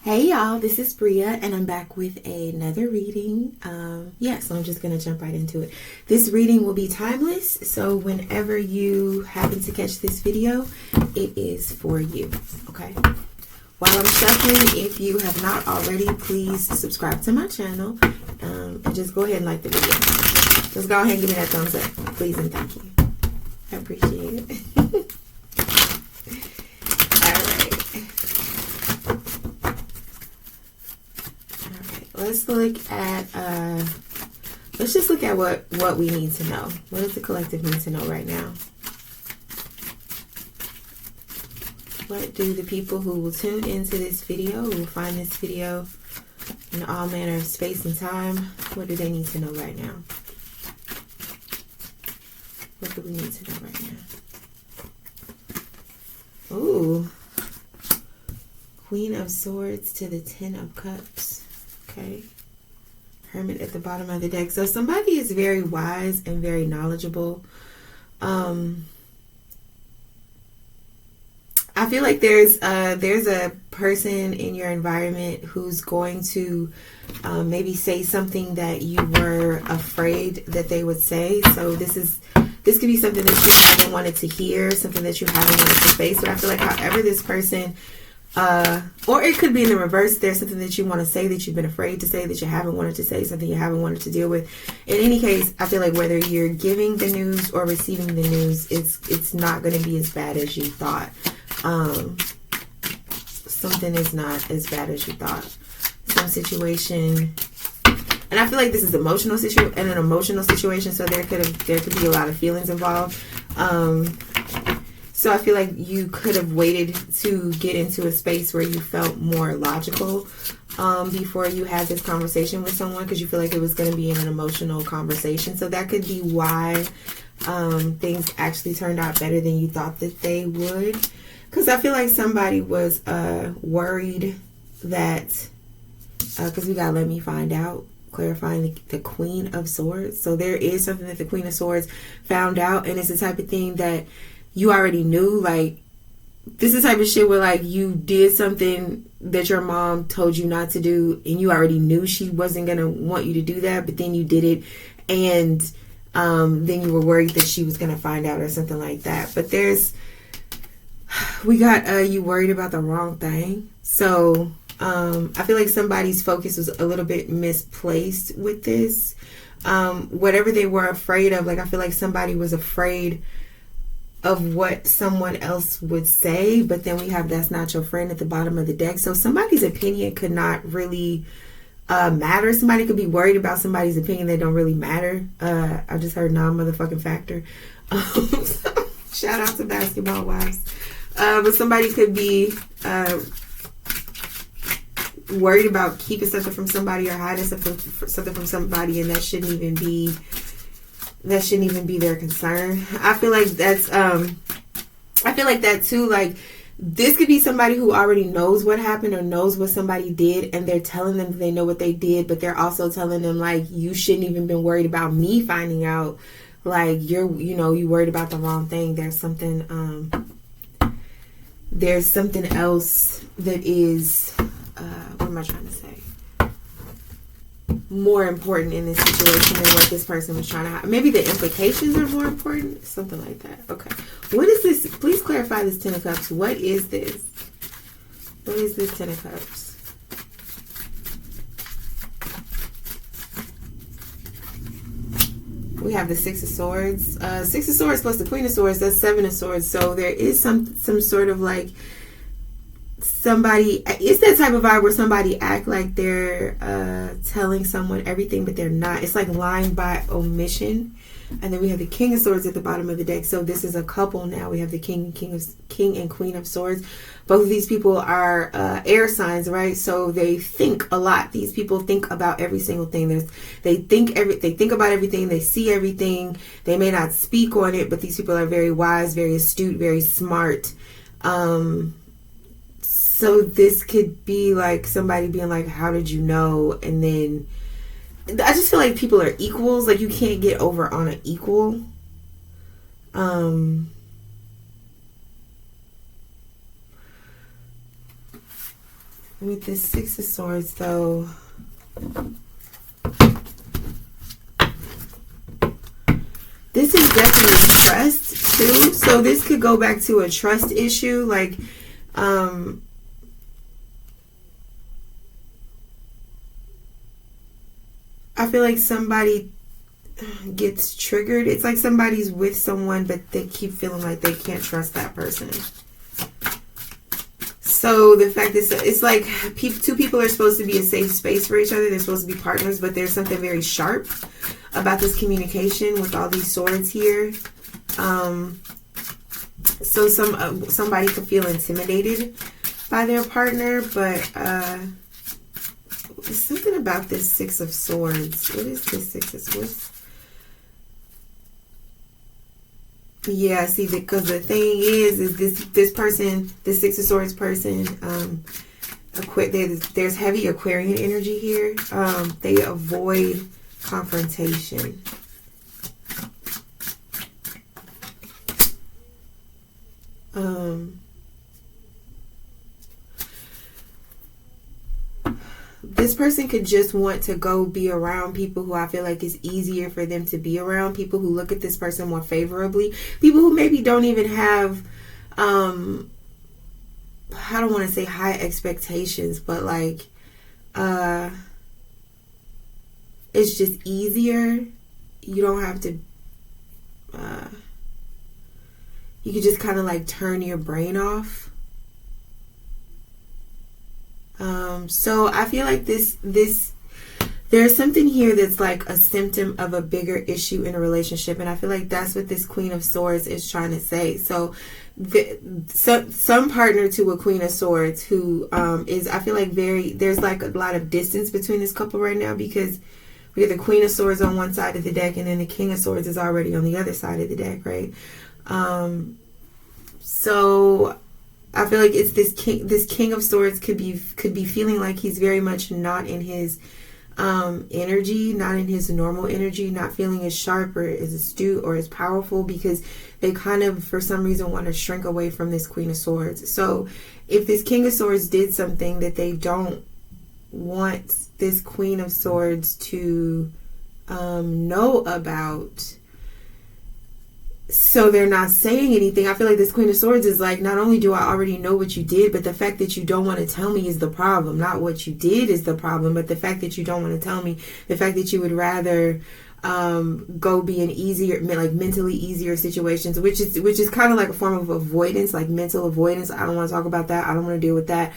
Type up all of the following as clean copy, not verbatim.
Hey y'all, this is Bria and I'm back with another reading. So I'm just going to jump right into it. This reading will be timeless, so whenever you happen to catch this video, it is for you, okay? While I'm shuffling, if you have not already, please subscribe to my channel and just go ahead and like the video. Just go ahead and give me that thumbs up, please and thank you. I appreciate it. Let's look at, let's just look at what we need to know. What does the collective need to know right now? What do the people who will tune into this video, who will find this video in all manner of space and time, what do they need to know right now? What do we need to know right now? Ooh. Queen of Swords to the Ten of Cups. Okay, Hermit at the bottom of the deck. So somebody is very wise and very knowledgeable. I feel like there's a person in your environment who's going to maybe say something that you were afraid that they would say. So this could be something that you haven't wanted to hear, something that you haven't wanted to face. But I feel like however this person, or it could be in the reverse. There's something that you want to say that you've been afraid to say, that you haven't wanted to say, something you haven't wanted to deal with. In any case, I feel like whether you're giving the news or receiving the news, it's not going to be as bad as you thought. Something is not as bad as you thought. Some situation, and I feel like this is an emotional situation, so there could be a lot of feelings involved. So I feel like you could have waited to get into a space where you felt more logical before you had this conversation with someone, because you feel like it was going to be an emotional conversation. So that could be why things actually turned out better than you thought that they would. Because I feel like somebody was worried that, because we got to let me find out, clarifying the Queen of Swords. So there is something that the Queen of Swords found out, and it's the type of thing that you already knew. Like, this is the type of shit where, like, you did something that your mom told you not to do, and you already knew she wasn't going to want you to do that, but then you did it, and then you were worried that she was going to find out or something like that. But we got you worried about the wrong thing. So I feel like somebody's focus was a little bit misplaced with this. Whatever they were afraid of, like, I feel like somebody was afraid of what someone else would say, but then we have that's not your friend at the bottom of the deck. So somebody's opinion could not really matter. Somebody could be worried about somebody's opinion that don't really matter. I just heard motherfucking factor. Shout out to Basketball Wives. But somebody could be worried about keeping something from somebody or hiding something from somebody, and that shouldn't even be their concern. I feel like that's I feel like that too. Like, this could be somebody who already knows what happened or knows what somebody did, and they're telling them they know what they did, but they're also telling them, like, you shouldn't even been worried about me finding out. Like, you worried about the wrong thing. There's something else that is what am I trying to say, more important in this situation than what this person was trying to hide. Maybe the implications are more important, something like that. Okay, what is this? Please clarify this Ten of Cups. What is this? What is this Ten of Cups? We have the Six of Swords. Six of Swords plus the Queen of Swords, that's Seven of Swords. So there is some sort of, like, somebody, it's that type of vibe where somebody act like they're telling someone everything, but they're not. It's like lying by omission. And then we have the King of Swords at the bottom of the deck. So this is a couple now. We have the King and Queen of Swords. Both of these people are air signs, right? So they think a lot. These people think about every single thing. They think about everything. They see everything. They may not speak on it, but these people are very wise, very astute, very smart. So this could be like somebody being like, how did you know? And then I just feel like people are equals. Like, you can't get over on an equal. With this Six of Swords, though, this is definitely trust, too. So this could go back to a trust issue. Like, I feel like somebody gets triggered. It's like somebody's with someone, but they keep feeling like they can't trust that person. So the fact is, it's like two people are supposed to be a safe space for each other. They're supposed to be partners, but there's something very sharp about this communication with all these swords here. So somebody could feel intimidated by their partner, but there's something about this Six of Swords. What is this Six of Swords? Yeah, see, because the thing is this person, the Six of Swords person, there's heavy Aquarian energy here. They avoid confrontation. This person could just want to go be around people who I feel like it's easier for them to be around. People who look at this person more favorably. People who maybe don't even have, I don't want to say high expectations, but like, it's just easier. You don't have to, you could just kind of like turn your brain off. So I feel like there's something here that's like a symptom of a bigger issue in a relationship, and I feel like that's what this Queen of Swords is trying to say. So some partner to a Queen of Swords who is, I feel like, there's like a lot of distance between this couple right now, because we have the Queen of Swords on one side of the deck, and then the King of Swords is already on the other side of the deck, right? So I feel like it's this King of Swords could be feeling like he's very much not in his energy, not in his normal energy, not feeling as sharp or as astute or as powerful, because they kind of, for some reason, want to shrink away from this Queen of Swords. So if this King of Swords did something that they don't want this Queen of Swords to know about, so they're not saying anything, I feel like this Queen of Swords is like, not only do I already know what you did, but the fact that you don't want to tell me is the problem. Not what you did is the problem, but the fact that you don't want to tell me, the fact that you would rather go be in easier, like mentally easier situations, which is kind of like a form of avoidance, like mental avoidance. I don't want to talk about that. I don't want to deal with that.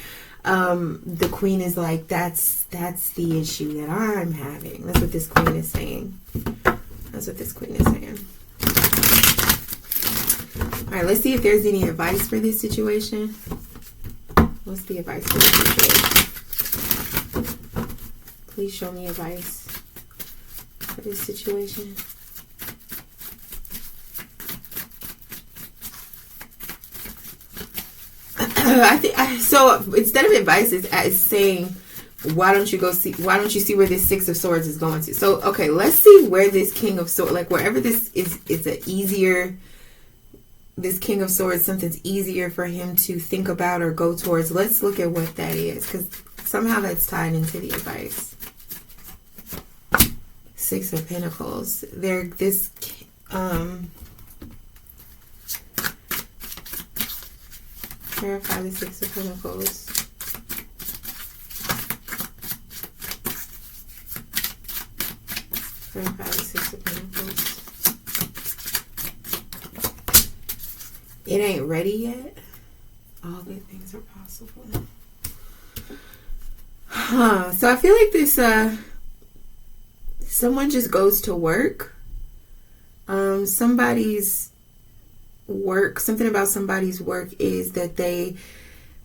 The Queen is like, that's the issue that I'm having. That's what this Queen is saying. That's what this Queen is saying. All right, let's see if there's any advice for this situation. What's the advice for this situation? Please show me advice for this situation. So instead of advice, it's saying, why don't you see where this Six of Swords is going to? So, okay, let's see where this King of Swords, like wherever this is, it's an easier, this King of Swords, something's easier for him to think about or go towards. Let's look at what that is, because somehow that's tied into the advice. Six of Pentacles. Clarify the Six of Pentacles. Clarify the Six of Pentacles. It ain't ready yet. All good things are possible. So I feel like this, someone just goes to work. Somebody's work, something about somebody's work is that they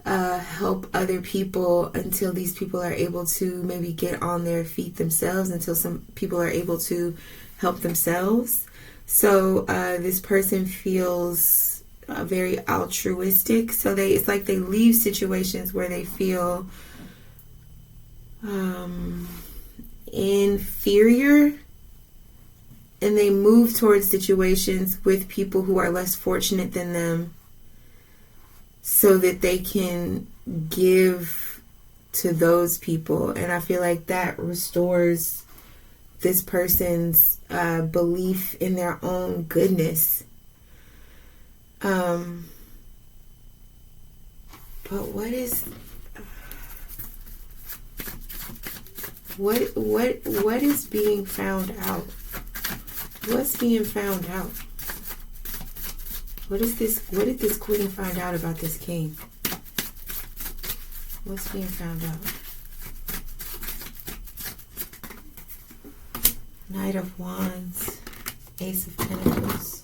help other people until these people are able to maybe get on their feet themselves, until some people are able to help themselves. So this person feels very altruistic. So it's like they leave situations where they feel inferior, and they move towards situations with people who are less fortunate than them, so that they can give to those people, and I feel like that restores this person's belief in their own goodness. But what is being found out? What's being found out? What did this queen find out about this king? What's being found out? Knight of Wands, Ace of Pentacles.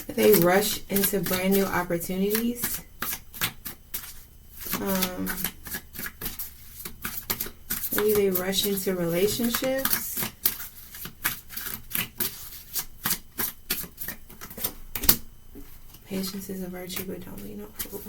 They rush into brand new opportunities. Maybe they rush into relationships. Patience is a virtue, but don't be no fool.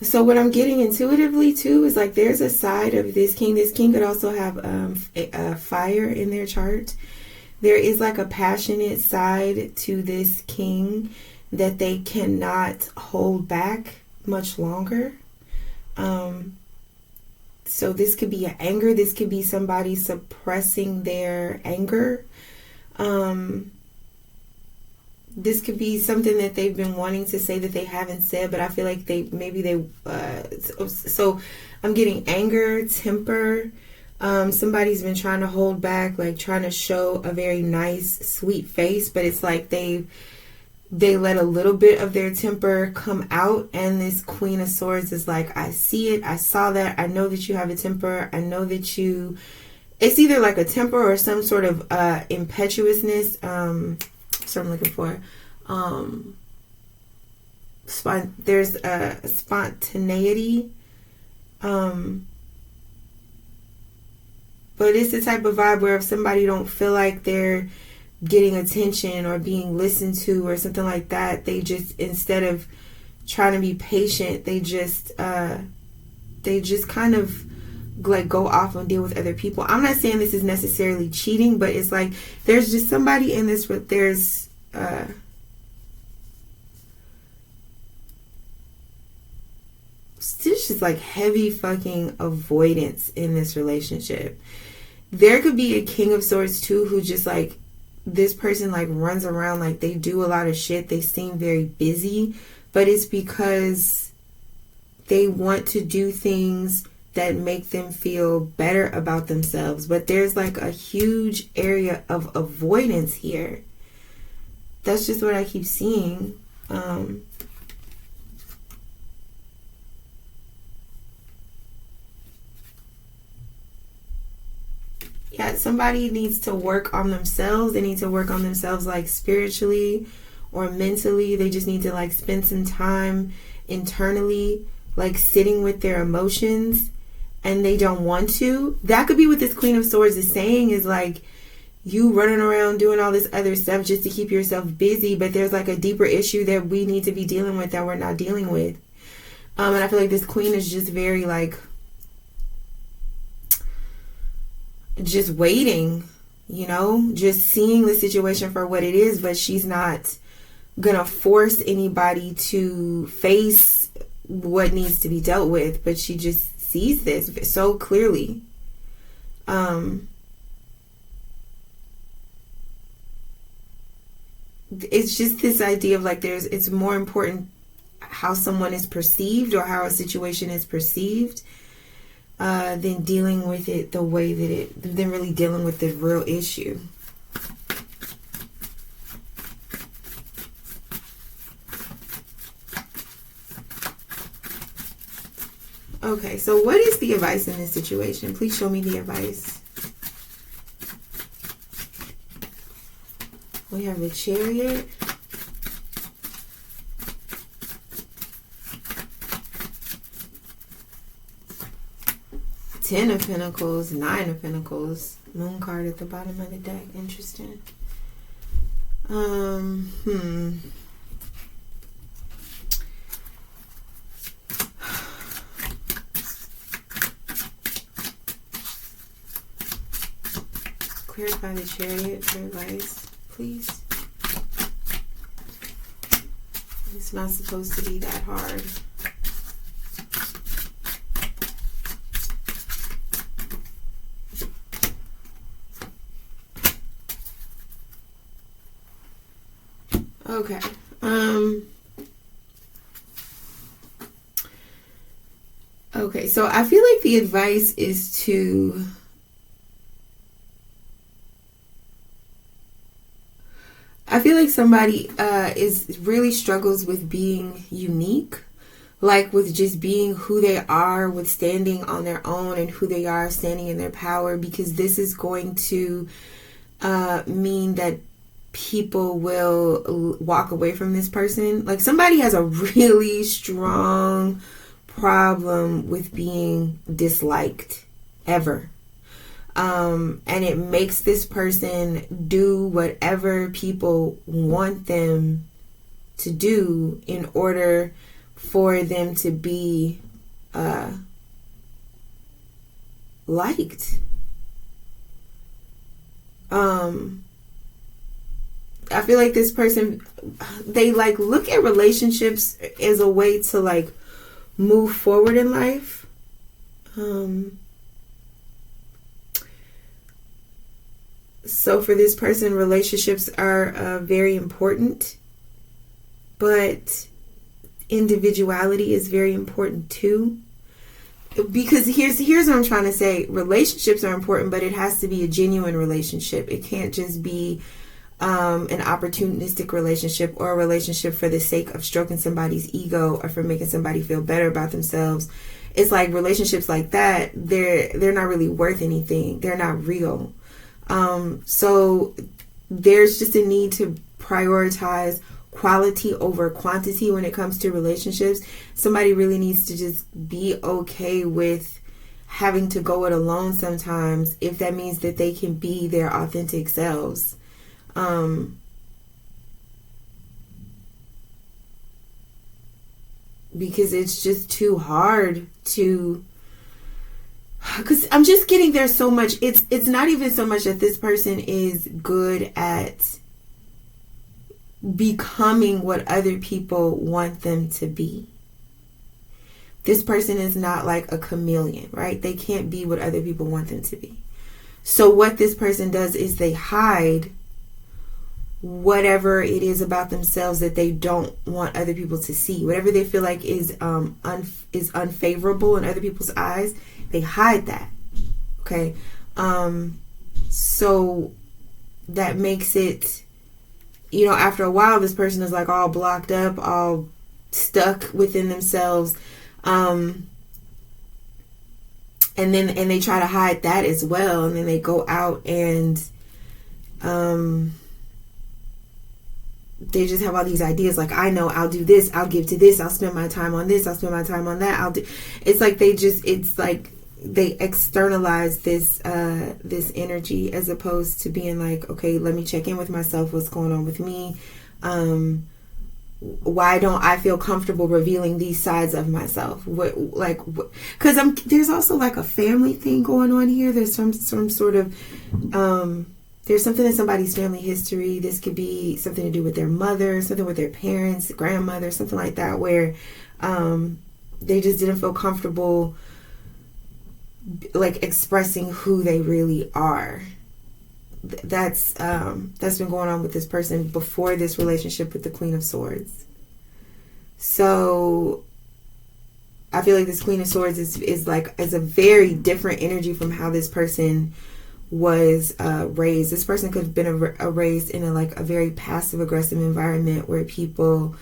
So what I'm getting intuitively too is like there's a side of this king. This king could also have a fire in their chart. There is like a passionate side to this king that they cannot hold back much longer. So this could be an anger. This could be somebody suppressing their anger. This could be something that they've been wanting to say that they haven't said, but I feel like so I'm getting anger, temper. Somebody's been trying to hold back, like trying to show a very nice, sweet face, but it's like they let a little bit of their temper come out, and this Queen of Swords is like, I see it, I saw that, I know that you have a temper, I know that it's either like a temper or some sort of impetuousness. That's what I'm looking for. There's a spontaneity. But it's the type of vibe where if somebody don't feel like they're getting attention or being listened to or something like that, they just, instead of trying to be patient, they just kind of like go off and deal with other people. I'm not saying this is necessarily cheating, but it's like there's just somebody in this, there's just like heavy fucking avoidance in this relationship. There could be a King of Swords too who just like, this person like runs around, like they do a lot of shit, they seem very busy, but it's because they want to do things that make them feel better about themselves. But there's like a huge area of avoidance here. That's just what I keep seeing. Yeah, somebody needs to work on themselves. They need to work on themselves like spiritually or mentally. They just need to like spend some time internally, like sitting with their emotions, and they don't want to. That could be what this Queen of Swords is saying, is like you running around doing all this other stuff just to keep yourself busy, but there's like a deeper issue that we need to be dealing with that we're not dealing with. And I feel like this queen is just very like just waiting, you know, just seeing the situation for what it is, but she's not gonna force anybody to face what needs to be dealt with, but she just sees this so clearly. It's just this idea of like it's more important how someone is perceived or how a situation is perceived than dealing with it the way that than really dealing with the real issue. Okay, so what is the advice in this situation? Please show me the advice. We have the Chariot. Ten of Pentacles, Nine of Pentacles, Moon card at the bottom of the deck. Interesting. clarify the Chariot for advice, please. It's not supposed to be that hard. Okay. Okay, so I feel like the advice is to I feel like somebody is really struggles with being unique, like with just being who they are, with standing on their own and who they are, standing in their power, because this is going to mean that people will walk away from this person. Like somebody has a really strong problem with being disliked ever. And it makes this person do whatever people want them to do in order for them to be liked. I feel like this person, they like look at relationships as a way to like move forward in life. So for this person, relationships are very important, but individuality is very important too. Because here's what I'm trying to say. Relationships are important, but it has to be a genuine relationship. It can't just be an opportunistic relationship or a relationship for the sake of stroking somebody's ego or for making somebody feel better about themselves. It's like relationships like that, they're not really worth anything. They're not real. So there's just a need to prioritize quality over quantity when it comes to relationships. Somebody really needs to just be okay with having to go it alone sometimes, if that means that they can be their authentic selves. Because it's just too hard to, because I'm just getting there so much. It's not even so much that this person is good at becoming what other people want them to be. This person is not like a chameleon, right? They can't be what other people want them to be. So what this person does is they hide whatever it is about themselves that they don't want other people to see. Whatever they feel like is unfavorable in other people's eyes, they hide that. Okay? So that makes it, you know, after a while, this person is like all blocked up, all stuck within themselves. And they try to hide that as well. And then they go out and, they just have all these ideas like, I know, I'll do this, I'll give to this, I'll spend my time on this, I'll spend my time on that, it's like it's like they externalize this this energy, as opposed to being like, okay, let me check in with myself, what's going on with me, why don't I feel comfortable revealing these sides of myself, because there's also like a family thing going on here. There's some sort of there's something in somebody's family history. This could be something to do with their mother, something with their parents, grandmother, something like that, where they just didn't feel comfortable like expressing who they really are. That's been going on with this person before this relationship with the Queen of Swords. So I feel like this Queen of Swords is a very different energy from how this person was raised. This person could have been raised in a very passive aggressive environment where people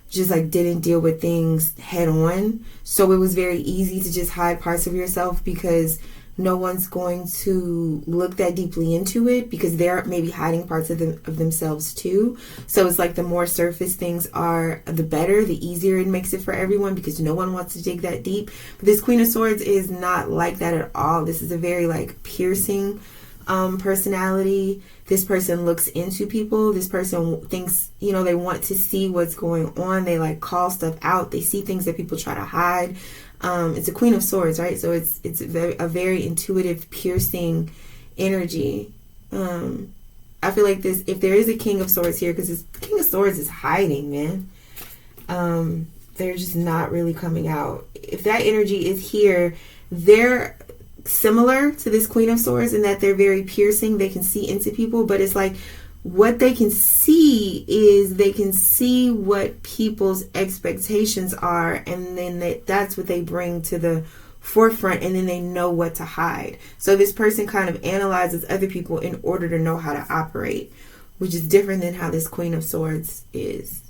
just like didn't deal with things head on. So it was very easy to just hide parts of yourself because no one's going to look that deeply into it, because they're maybe hiding parts of themselves too. So it's like the more surface things are, the better, the easier it makes it for everyone, because no one wants to dig that deep. But this Queen of Swords is not like that at all. This is a very like piercing personality. This person looks into people. This person thinks, they want to see what's going on. They like call stuff out. They see things that people try to hide. It's a Queen of Swords, right? So it's a very intuitive, piercing energy. I feel like this, if there is a King of Swords here, because the King of Swords is hiding, man. They're just not really coming out. If that energy is here, they're similar to this Queen of Swords in that they're very piercing. They can see into people, but it's like what they can see is they can see what people's expectations are, and then that's what they bring to the forefront, and then they know what to hide. So this person kind of analyzes other people in order to know how to operate, which is different than how this Queen of Swords is.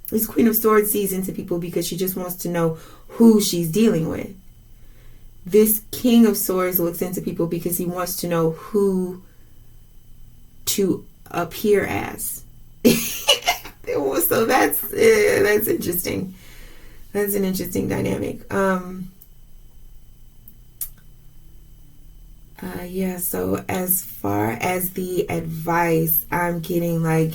This Queen of Swords sees into people because she just wants to know who she's dealing with. This King of Swords looks into people because he wants to know who to appear as. So that's interesting. That's an interesting dynamic. Yeah, so as far as the advice, I'm getting like,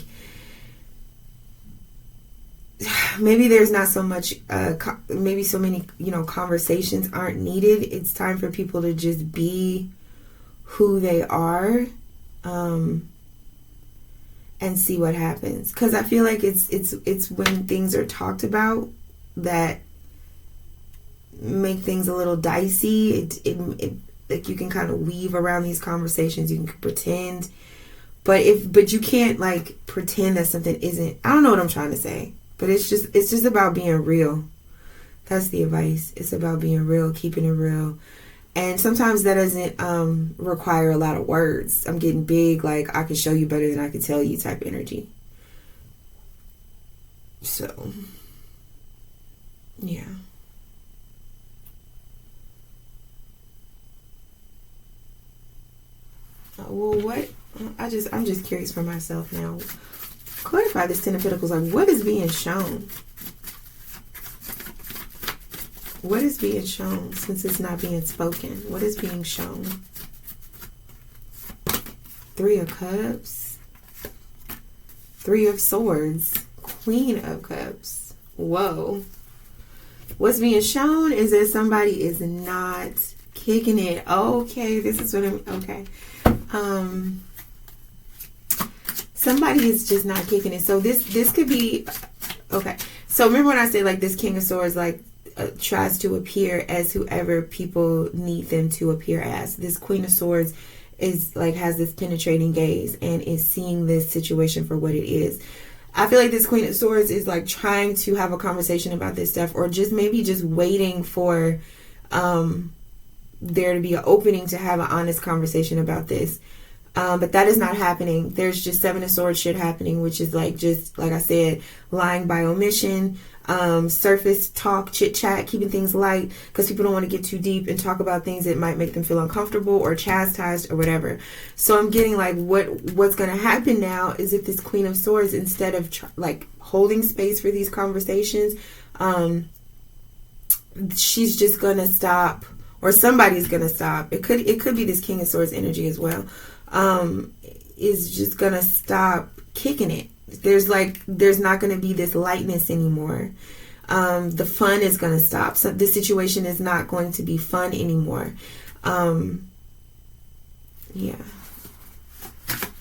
maybe there's not so much, maybe so many, conversations aren't needed. It's time for people to just be who they are, and see what happens. Because I feel like it's when things are talked about that make things a little dicey. It like you can kind of weave around these conversations. You can pretend, but you can't like pretend that something isn't. I don't know what I'm trying to say, but it's just about being real. That's the advice. It's about being real, keeping it real. And sometimes that doesn't require a lot of words. I'm getting big, like I can show you better than I can tell you type energy. So, yeah. Well, what? I'm just curious for myself now. Clarify this Ten of Pentacles. Like, what is being shown? What is being shown since it's not being spoken? What is being shown? Three of Cups. Three of Swords. Queen of Cups. Whoa. What's being shown is that somebody is not kicking it. Okay, this is what okay. Somebody is just not kicking it. So this could be, okay. So remember when I said like this King of Swords like tries to appear as whoever people need them to appear as. This Queen of Swords is like has this penetrating gaze and is seeing this situation for what it is. I feel like this Queen of Swords is like trying to have a conversation about this stuff, or just maybe just waiting for there to be an opening to have an honest conversation about this. But that is not happening. There's just Seven of Swords shit happening, which is like, just like I said, lying by omission, surface talk, chit chat, keeping things light because people don't want to get too deep and talk about things that might make them feel uncomfortable or chastised or whatever. So I'm getting like what's going to happen now is if this Queen of Swords, instead of like holding space for these conversations, she's just going to stop, or somebody's going to stop. It could be this King of Swords energy as well. Is just gonna stop kicking it. There's not gonna be this lightness anymore. The fun is gonna stop. So this situation is not going to be fun anymore. Yeah,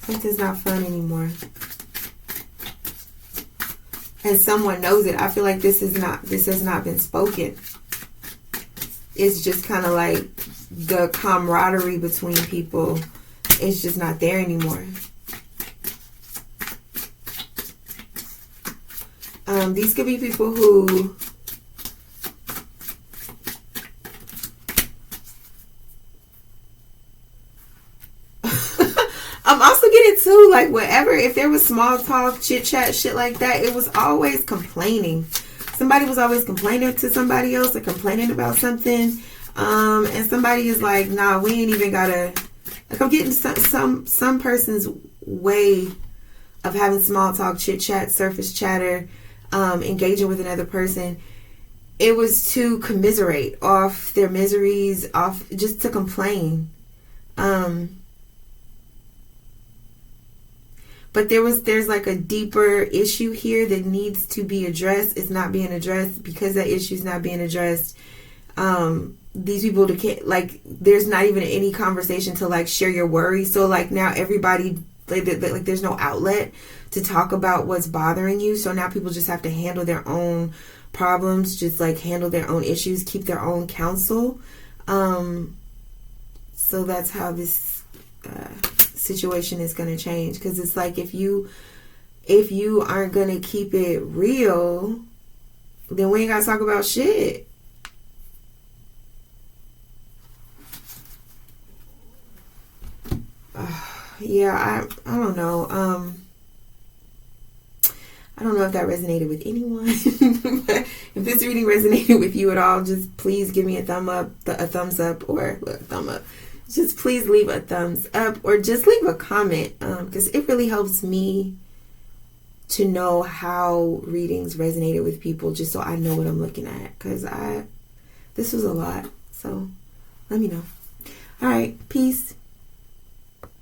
it is not fun anymore, and someone knows it. I feel like this has not been spoken. It's just kind of like the camaraderie between people. It's just not there anymore. These could be people who I'm also getting too, like, whatever, if there was small talk, chit chat, shit like that, it was always complaining. Somebody was always complaining to somebody else or complaining about something. And somebody is like, nah, we ain't even gotta. Like, I'm getting some person's way of having small talk, chit chat, surface chatter, engaging with another person. It was to commiserate off their miseries, off just to complain. But there's like a deeper issue here that needs to be addressed. It's not being addressed. Because that issue is not being addressed, these people to get, like, there's not even any conversation to like share your worries. So like now everybody like there's no outlet to talk about what's bothering you. So now people just have to handle their own problems, just like handle their own issues, keep their own counsel. So that's how this situation is going to change, because it's like if you aren't going to keep it real, then we ain't got to talk about shit. Yeah, I don't know. I don't know if that resonated with anyone. But if this reading resonated with you at all, just please give me a thumbs up, or a thumb up. Just please leave a thumbs up, or just leave a comment, because it really helps me to know how readings resonated with people, just so I know what I'm looking at, because this was a lot. So let me know. All right, peace.